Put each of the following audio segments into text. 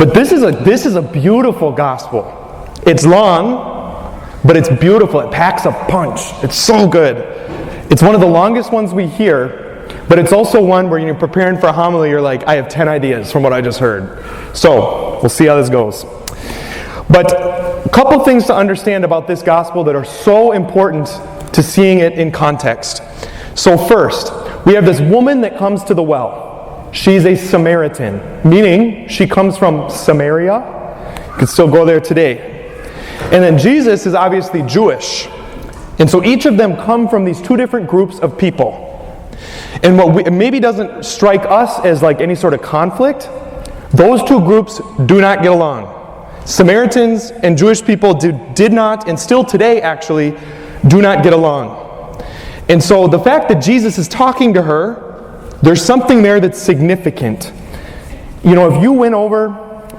But this is a beautiful gospel. It's long, but it's beautiful. It packs a punch. It's so good. It's one of the longest ones we hear, but it's also one where you're preparing for a homily, you're like, I have 10 ideas from what I just heard. So, we'll see how this goes. But a couple things to understand about this gospel that are so important to seeing it in context. So first, we have this woman that comes to the well. She's a Samaritan, meaning she comes from Samaria. You can still go there today. And then Jesus is obviously Jewish. And so each of them come from these two different groups of people. And what maybe doesn't strike us as like any sort of conflict, those two groups do not get along. Samaritans and Jewish people did not, and still today actually, do not get along. And so the fact that Jesus is talking to her, there's something there that's significant. You know, if you went over,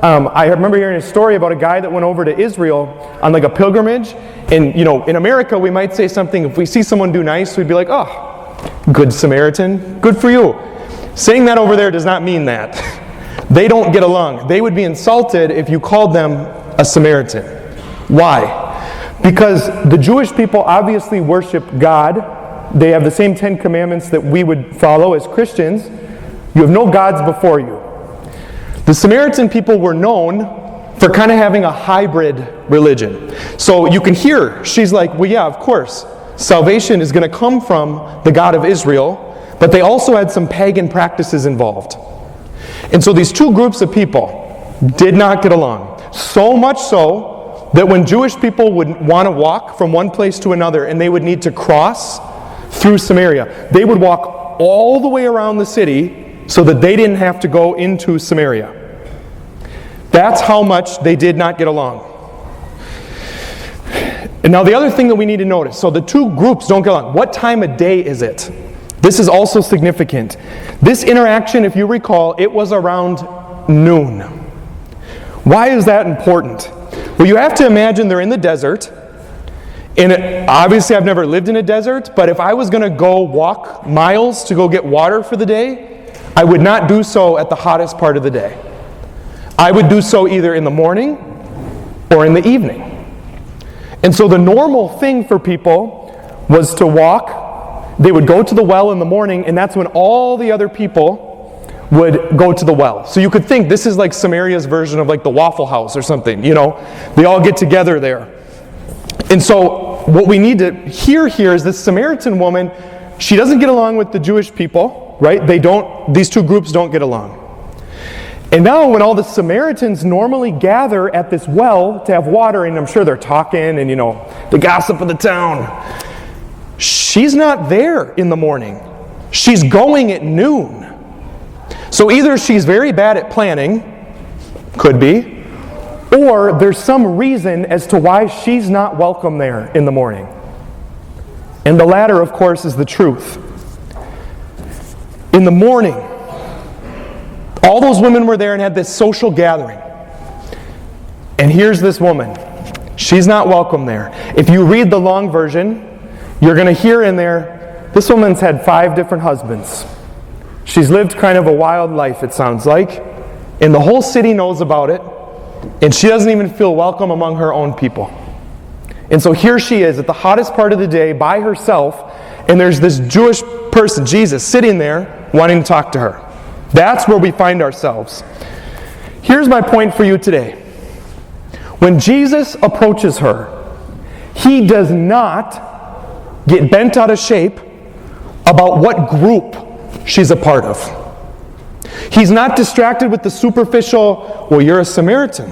I remember hearing a story about a guy that went over to Israel on like a pilgrimage. And, you know, in America we might say something, if we see someone do nice, we'd be like, oh, good Samaritan, good for you. Saying that over there does not mean that. They don't get along. They would be insulted if you called them a Samaritan. Why? Because the Jewish people obviously worship God. They have the same 10 commandments that we would follow as Christians. You have no gods before you. The Samaritan people were known for kind of having a hybrid religion. So you can hear, she's like, well, yeah, of course, salvation is going to come from the God of Israel, but they also had some pagan practices involved. And so these two groups of people did not get along. So much so that when Jewish people would want to walk from one place to another and they would need to cross through Samaria, they would walk all the way around the city so that they didn't have to go into Samaria. That's how much they did not get along. And now the other thing that we need to notice, so the two groups don't get along. What time of day is it? This is also significant. This interaction, if you recall, it was around noon. Why is that important? Well, you have to imagine they're in the desert. And obviously I've never lived in a desert, but if I was going to go walk miles to go get water for the day, I would not do so at the hottest part of the day. I would do so either in the morning or in the evening. And so the normal thing for people was to walk. They would go to the well in the morning, and that's when all the other people would go to the well. So you could think this is like Samaria's version of like the Waffle House or something, you know. They all get together there. And so what we need to hear here is this Samaritan woman, she doesn't get along with the Jewish people, right? These two groups don't get along. And now when all the Samaritans normally gather at this well to have water, and I'm sure they're talking and, you know, the gossip of the town, she's not there in the morning. She's going at noon. So either she's very bad at planning, could be, or there's some reason as to why she's not welcome there in the morning. And the latter, of course, is the truth. In the morning, all those women were there and had this social gathering. And here's this woman. She's not welcome there. If you read the long version, you're going to hear in there, this woman's had 5 different husbands. She's lived kind of a wild life, it sounds like. And the whole city knows about it. And she doesn't even feel welcome among her own people. And so here she is at the hottest part of the day by herself. And there's this Jewish person, Jesus, sitting there wanting to talk to her. That's where we find ourselves. Here's my point for you today. When Jesus approaches her, he does not get bent out of shape about what group she's a part of. He's not distracted with the superficial, well, you're a Samaritan.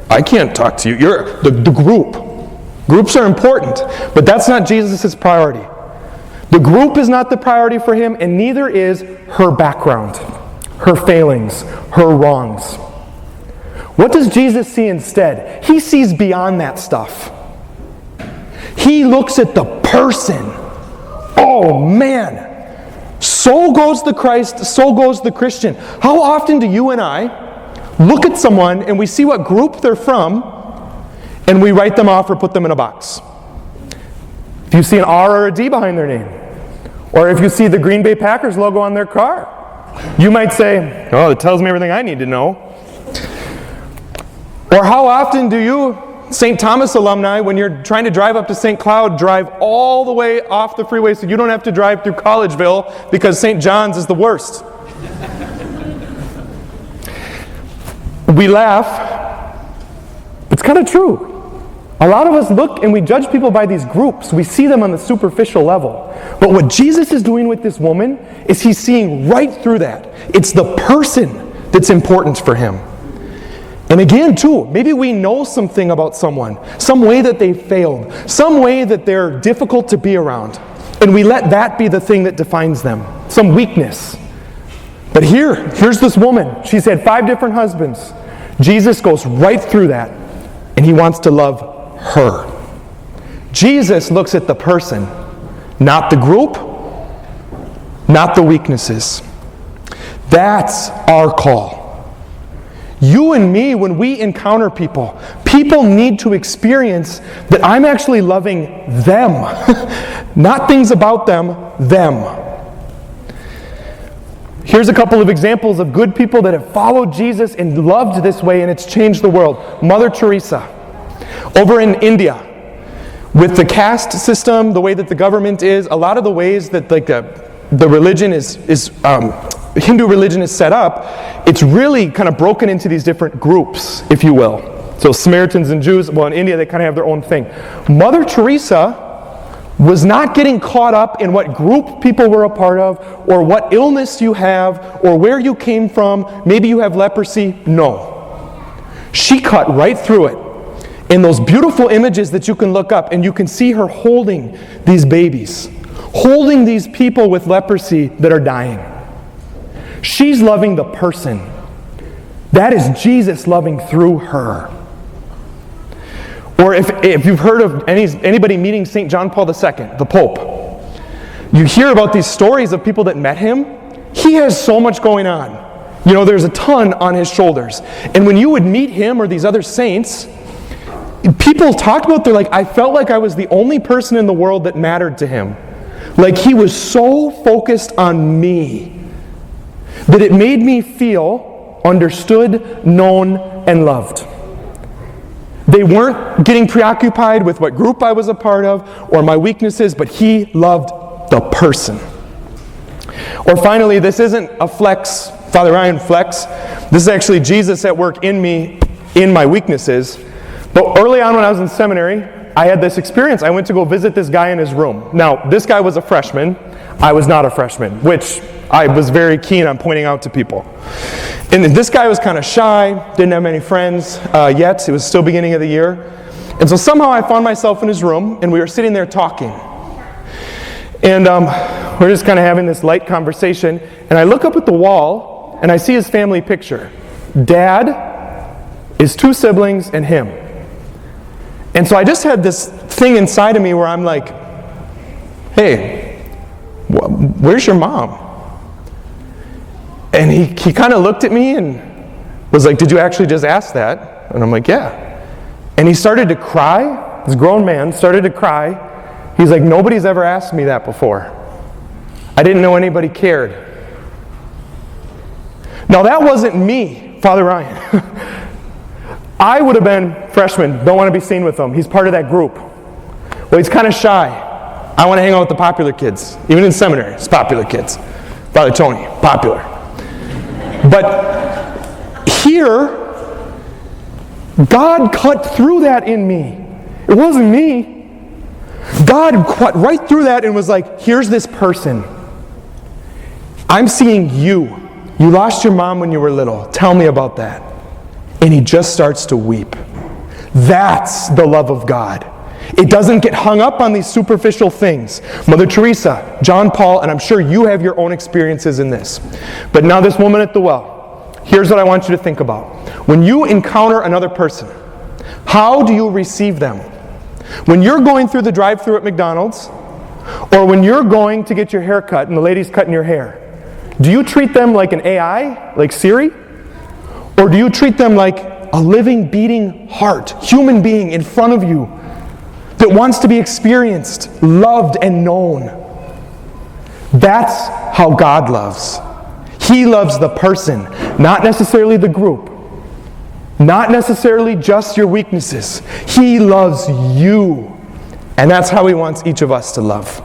I can't talk to you. You're the group. Groups are important, but that's not Jesus' priority. The group is not the priority for him, and neither is her background, her failings, her wrongs. What does Jesus see instead? He sees beyond that stuff. He looks at the person. Oh man, so goes the Christ, so goes the Christian. How often do you and I look at someone and we see what group they're from and we write them off or put them in a box? If you see an R or a D behind their name, or if you see the Green Bay Packers logo on their car, you might say, oh, it tells me everything I need to know. Or how often do you, St. Thomas alumni, when you're trying to drive up to St. Cloud, drive all the way off the freeway so you don't have to drive through Collegeville because St. John's is the worst? We laugh. It's kind of true. A lot of us look and we judge people by these groups. We see them on the superficial level. But what Jesus is doing with this woman is he's seeing right through that. It's the person that's important for him. And again, too, maybe we know something about someone, some way that they failed, some way that they're difficult to be around, and we let that be the thing that defines them, some weakness. But here's this woman. She's had 5 different husbands. Jesus goes right through that, and he wants to love her. Jesus looks at the person, not the group, not the weaknesses. That's our call. You and me, when we encounter people, people need to experience that I'm actually loving them. Not things about them, them. Here's a couple of examples of good people that have followed Jesus and loved this way, and it's changed the world. Mother Teresa, over in India, with the caste system, the way that the government is, a lot of the ways that the religion is Hindu religion is set up, it's really kind of broken into these different groups, if you will. So Samaritans and Jews, well, in India they kind of have their own thing. Mother Teresa was not getting caught up in what group people were a part of, or what illness you have, or where you came from. Maybe you have leprosy. No. She cut right through it. In those beautiful images that you can look up, and you can see her holding these babies, holding these people with leprosy that are dying. She's loving the person. That is Jesus loving through her. Or if you've heard of anybody meeting St. John Paul II, the Pope, you hear about these stories of people that met him. He has so much going on. You know, there's a ton on his shoulders. And when you would meet him or these other saints, people talked about, they're like, I felt like I was the only person in the world that mattered to him. Like he was so focused on me that it made me feel understood, known, and loved. They weren't getting preoccupied with what group I was a part of or my weaknesses, but he loved the person. Or finally, this isn't a flex, Father Ryan flex. This is actually Jesus at work in me, in my weaknesses. But early on when I was in seminary, I had this experience. I went to go visit this guy in his room. Now, this guy was a freshman. I was not a freshman, which I was very keen on pointing out to people. And this guy was kind of shy, didn't have many friends yet. It was still beginning of the year. And so somehow I found myself in his room, and we were sitting there talking. And we're just kind of having this light conversation. And I look up at the wall, and I see his family picture. Dad, his 2 siblings, and him. And so I just had this thing inside of me where I'm like, hey, where's your mom? And he kind of looked at me and was like, did you actually just ask that? And I'm like, yeah. And he started to cry. This grown man started to cry. He's like, nobody's ever asked me that before. I didn't know anybody cared. Now that wasn't me, Father Ryan. I would have been freshman, don't want to be seen with him. He's part of that group. Well, he's kind of shy. I want to hang out with the popular kids. Even in seminary, it's popular kids. Father Tony, popular. But here, God cut through that in me. It wasn't me. God cut right through that and was like, here's this person. I'm seeing you. You lost your mom when you were little. Tell me about that. And he just starts to weep. That's the love of God. It doesn't get hung up on these superficial things. Mother Teresa, John Paul, and I'm sure you have your own experiences in this. But now this woman at the well, here's what I want you to think about. When you encounter another person, how do you receive them? When you're going through the drive-thru at McDonald's, or when you're going to get your hair cut and the lady's cutting your hair, do you treat them like an AI, like Siri? Or do you treat them like a living, beating heart, human being in front of you that wants to be experienced, loved, and known? That's how God loves. He loves the person, not necessarily the group. Not necessarily just your weaknesses. He loves you. And that's how he wants each of us to love.